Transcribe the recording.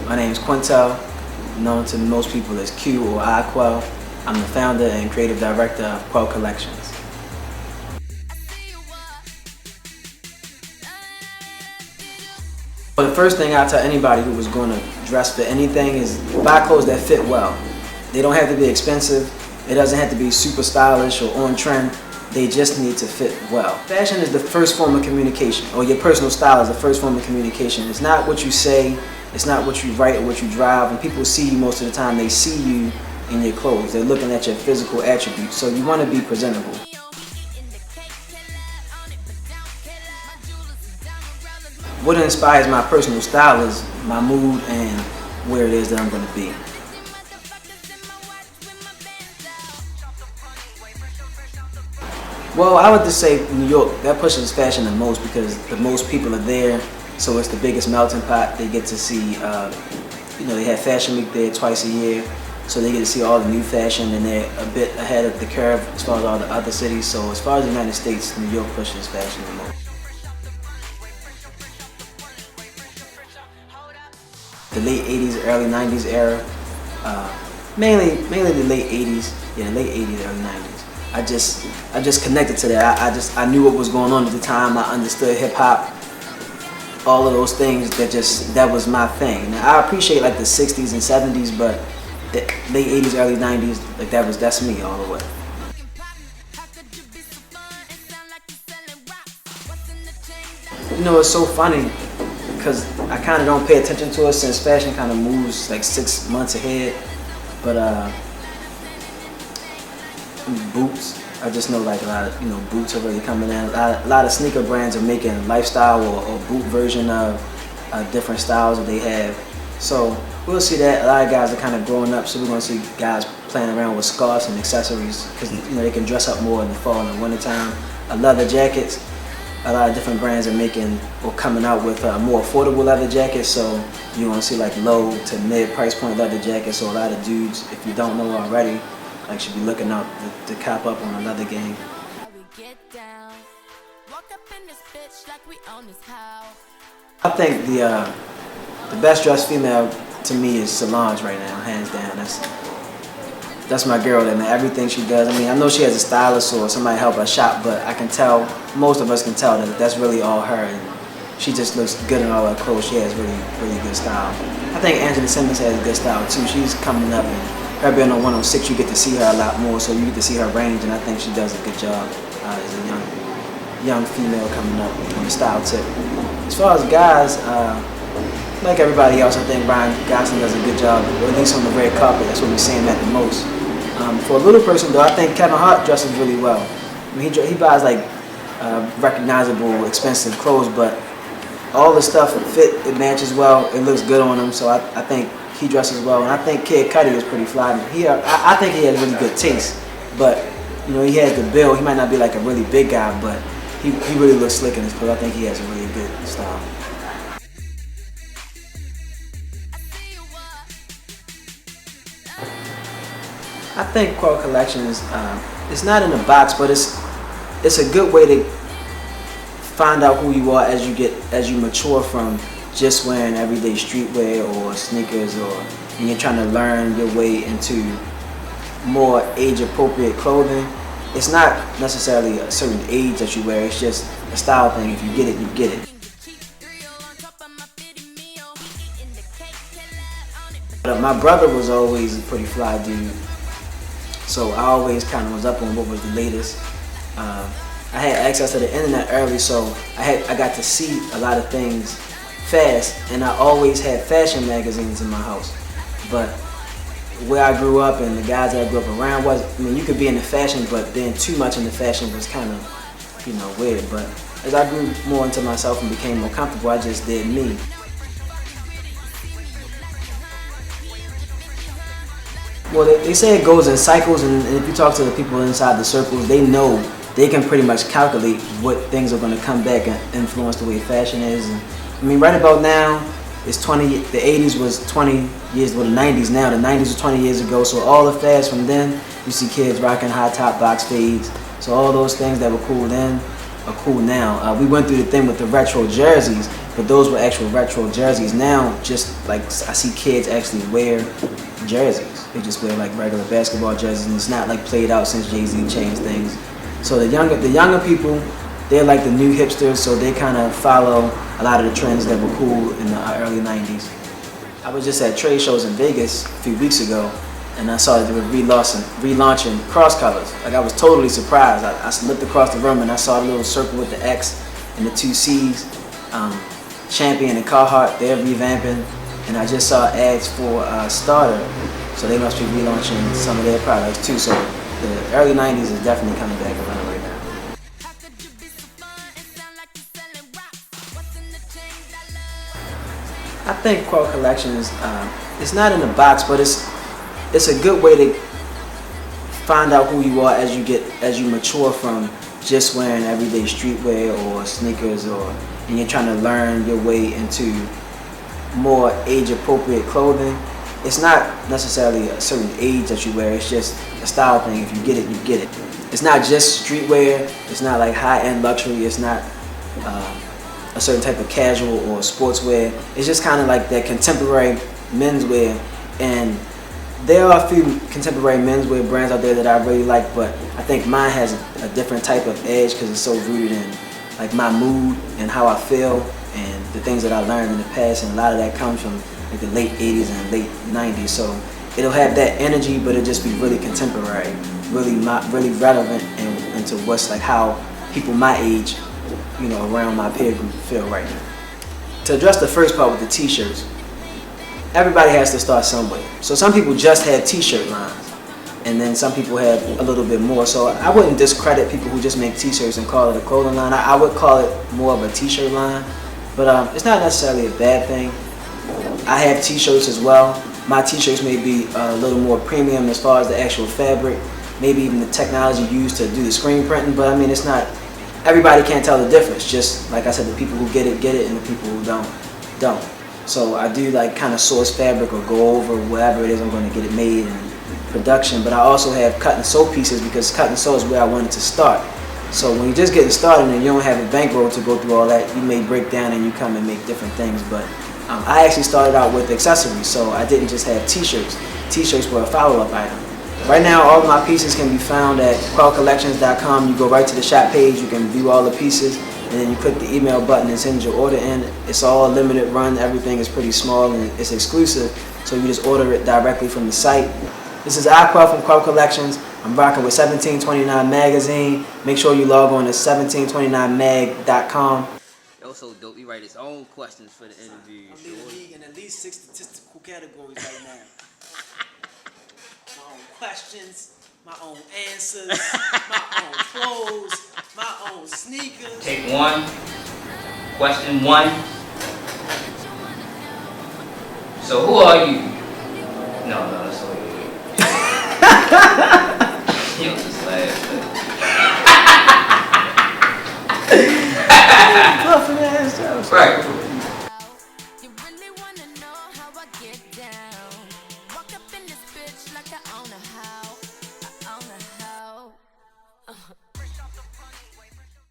My name is Quintel, known to most people as Q or Quell. I'm the founder and creative director of Quell Collections. Well, the first thing I tell anybody who was going to dress for anything is buy clothes that fit well. They don't have to be expensive. It doesn't have to be super stylish or on trend. They just need to fit well. Fashion is the first form of communication, or your personal style is the first form of communication. It's not what you say, it's not what you write or what you drive. When people see you most of the time, they see you in your clothes. They're looking at your physical attributes, so you want to be presentable. What inspires my personal style is my mood and where it is that I'm going to be. Well, I would just say New York, that pushes fashion the most because the most people are there, so it's the biggest melting pot. They get to see, they have Fashion Week there twice a year, so they get to see all the new fashion and they're a bit ahead of the curve as far as all the other cities. So as far as the United States, New York pushes fashion the most. The late 80s, early 90s era, mainly the late 80s, late 80s, early 90s. I just connected to that. I knew what was going on at the time. I understood hip hop, all of those things. That was my thing. Now I appreciate like the 60s and 70s, but the late 80s, early 90s, like that's me all the way. It's so funny because I kind of don't pay attention to it since fashion kind of moves like 6 months ahead, but boots, I just know like a lot of boots are really coming in. A lot of sneaker brands are making lifestyle or boot version of different styles that they have. So we'll see that. A lot of guys are kind of growing up, so we're going to see guys playing around with scarves and accessories because they can dress up more in the fall and the winter time. Leather jackets, a lot of different brands are making or coming out with more affordable leather jackets. So you're going to see like low to mid price point leather jackets. So a lot of dudes, if you don't know already, should be looking out to cop up on a leather game. I think the best dressed female to me is Solange right now, hands down. That's my girl there, man. Everything she does. I know she has a stylist or somebody help her shop, but I can tell, most of us can tell that that's really all her. And she just looks good in all her clothes. She has really, really good style. I think Angela Simmons has good style too. She's coming up, and her being on 106, you get to see her a lot more, so you get to see her range, and I think she does a good job as a young female coming up on the style tip. As far as guys, like everybody else, I think Ryan Gosling does a good job, or at least on the red carpet. That's what we're seeing at the most. For a little person though, I think Kevin Hart dresses really well. He buys like recognizable, expensive clothes, but all the stuff it matches well. It looks good on him, so I think he dresses well, and I think Kid Cudi is pretty fly. I think he has really good taste, but he has the build. He might not be like a really big guy, but he really looks slick in his clothes. I think he has a really good style. I think Quell Collections, it's not in a box, but it's a good way to find out who you are as you mature from just wearing everyday streetwear or sneakers, or when you're trying to learn your way into more age-appropriate clothing. It's not necessarily a certain age that you wear, it's just a style thing. If you get it, you get it. But my brother was always a pretty fly dude, so I always kind of was up on what was the latest. I had access to the internet early, so I got to see a lot of things fast, and I always had fashion magazines in my house. But where I grew up and the guys that I grew up around you could be into fashion, but then too much into fashion was kind of, weird. But as I grew more into myself and became more comfortable, I just did me. Well, they say it goes in cycles, and if you talk to the people inside the circles, they know, they can pretty much calculate what things are going to come back and influence the way fashion is. And right about now, it's 20. The 80s was 20 years, well, the 90s now. The 90s was 20 years ago. So all the fads from then, you see kids rocking high top box fades. So all those things that were cool then are cool now. We went through the thing with the retro jerseys, but those were actual retro jerseys. Now, just like I see kids actually wear jerseys. They just wear like regular basketball jerseys, and it's not like played out since Jay-Z changed things. So the younger people, they're like the new hipsters, so they kind of follow a lot of the trends that were cool in the early 90s. I was just at trade shows in Vegas a few weeks ago, and I saw that they were relaunching cross colors. Like, I was totally surprised. I looked across the room and I saw the little circle with the X and the two C's. Champion and Carhartt, they're revamping, and I just saw ads for Starter, so they must be relaunching some of their products too. So the early 90s is definitely coming back around right now. I think Quell Collections, it's not in a box, but it's a good way to find out who you are as you mature from just wearing everyday streetwear or sneakers, and you're trying to learn your way into more age-appropriate clothing. It's not necessarily a certain age that you wear, it's just a style thing. If you get it, you get it. It's not just streetwear, it's not like high-end luxury, it's not a certain type of casual or sportswear. It's just kind of like that contemporary menswear, and there are a few contemporary menswear brands out there that I really like, but I think mine has a different type of edge because it's so rooted in like my mood and how I feel and the things that I learned in the past, and a lot of that comes from like the late 80s and late 90s. So it'll have that energy, but it'll just be really contemporary, really relevant into what's like how people my age, around my peer group feel right now. To address the first part with the t-shirts, everybody has to start somewhere. So some people just have t-shirt lines, and then some people have a little bit more. So I wouldn't discredit people who just make t-shirts and call it a clothing line. I would call it more of a t-shirt line, but it's not necessarily a bad thing. I have t-shirts as well. My t-shirts may be a little more premium as far as the actual fabric, maybe even the technology used to do the screen printing, but I mean, it's not, everybody can't tell the difference. Just like I said, the people who get it, and the people who don't. So I do like kind of source fabric or go over whatever it is I'm going to get it made in production, but I also have cut and sew pieces because cut and sew is where I wanted to start. So when you're just getting started and you don't have a bankroll to go through all that, you may break down and you come and make different things. But I actually started out with accessories, so I didn't just have t-shirts. T-shirts were a follow-up item. Right now, all of my pieces can be found at quellcollections.com. You go right to the shop page, you can view all the pieces, and then you click the email button and send your order in. It's all limited run, everything is pretty small and it's exclusive, so you just order it directly from the site. This is iQuell from Quell Collections. I'm rocking with 1729 Magazine. Make sure you log on to 1729mag.com. So dope. He write his own questions for the interview. I'm leading the league in at least 6 statistical categories right now. My own questions, my own answers, my own clothes, my own sneakers. Take one. Question one. So who are you? No, that's what you Yo, just laugh. Right.